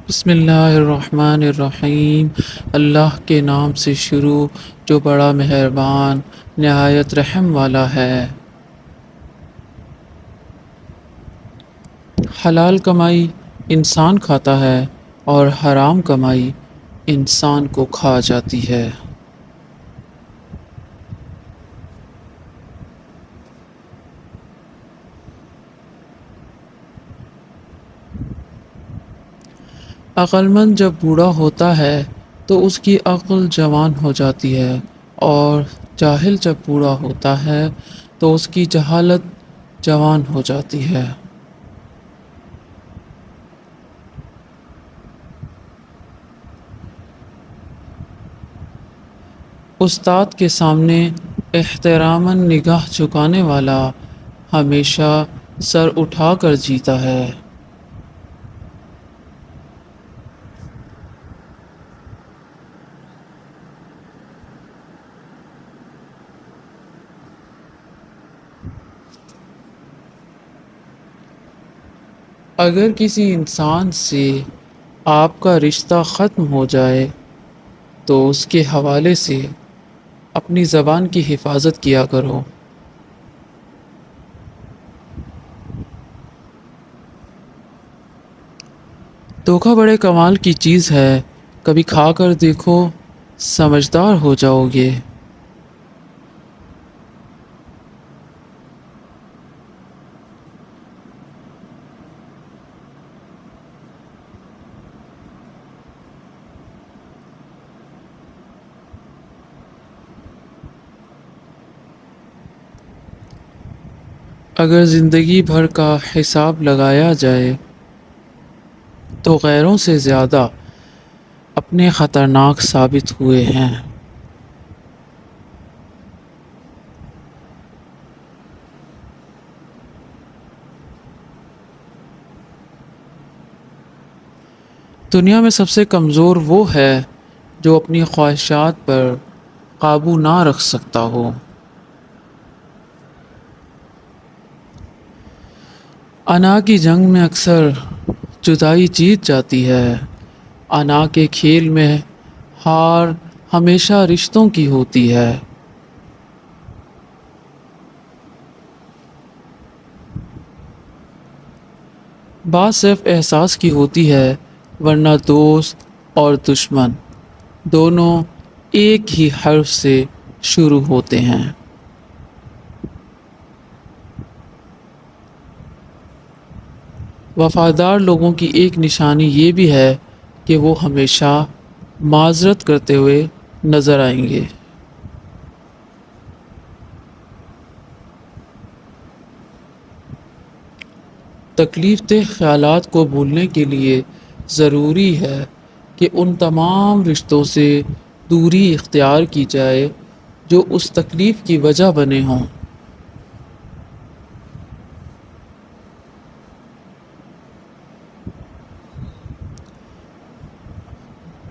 بسم اللہ الرحمن الرحیم۔ اللہ کے نام سے شروع جو بڑا مہربان نہایت رحم والا ہے۔ حلال کمائی انسان کھاتا ہے اور حرام کمائی انسان کو کھا جاتی ہے۔ عقل مند جب بوڑھا ہوتا ہے تو اس کی عقل جوان ہو جاتی ہے، اور جاہل جب بوڑھا ہوتا ہے تو اس کی جہالت جوان ہو جاتی ہے۔ استاد کے سامنے احتراماً نگاہ جھکانے والا ہمیشہ سر اٹھا کر جیتا ہے۔ اگر کسی انسان سے آپ کا رشتہ ختم ہو جائے تو اس کے حوالے سے اپنی زبان کی حفاظت کیا کرو۔ دھوکہ بڑے کمال کی چیز ہے، کبھی کھا کر دیکھو، سمجھدار ہو جاؤ گے۔ اگر زندگی بھر کا حساب لگایا جائے تو غیروں سے زیادہ اپنے خطرناک ثابت ہوئے ہیں۔ دنیا میں سب سے کمزور وہ ہے جو اپنی خواہشات پر قابو نہ رکھ سکتا ہو۔ انا کی جنگ میں اکثر جدائی جیت جاتی ہے۔ انا کے کھیل میں ہار ہمیشہ رشتوں کی ہوتی ہے۔ بات صرف احساس کی ہوتی ہے، ورنہ دوست اور دشمن دونوں ایک ہی حرف سے شروع ہوتے ہیں۔ وفادار لوگوں کی ایک نشانی یہ بھی ہے کہ وہ ہمیشہ معذرت کرتے ہوئے نظر آئیں گے۔ تکلیف دہ خیالات کو بھولنے کے لیے ضروری ہے کہ ان تمام رشتوں سے دوری اختیار کی جائے جو اس تکلیف کی وجہ بنے ہوں۔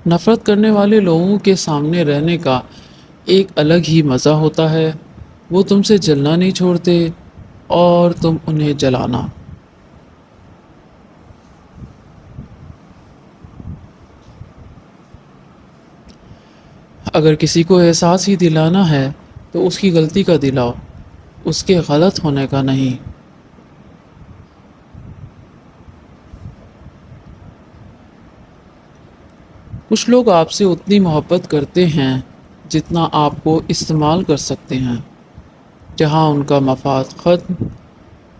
نفرت کرنے والے لوگوں کے سامنے رہنے کا ایک الگ ہی مزہ ہوتا ہے۔ وہ تم سے جلنا نہیں چھوڑتے اور تم انہیں جلانا۔ اگر کسی کو احساس ہی دلانا ہے تو اس کی غلطی کا دلاؤ، اس کے غلط ہونے کا نہیں۔ کچھ لوگ آپ سے اتنی محبت کرتے ہیں جتنا آپ کو استعمال کر سکتے ہیں۔ جہاں ان کا مفاد ختم،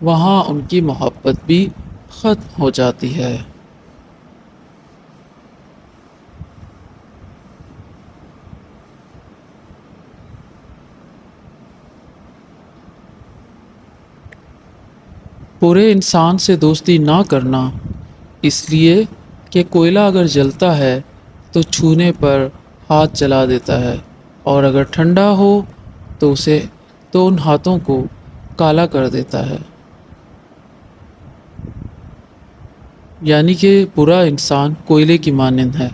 وہاں ان کی محبت بھی ختم ہو جاتی ہے۔ برے انسان سے دوستی نہ کرنا، اس لیے کہ کوئلہ اگر جلتا ہے تو چھونے پر ہاتھ جلا دیتا ہے، اور اگر ٹھنڈا ہو تو ان ہاتھوں کو کالا کر دیتا ہے۔ یعنی کہ برا انسان کوئلے کی مانند ہے۔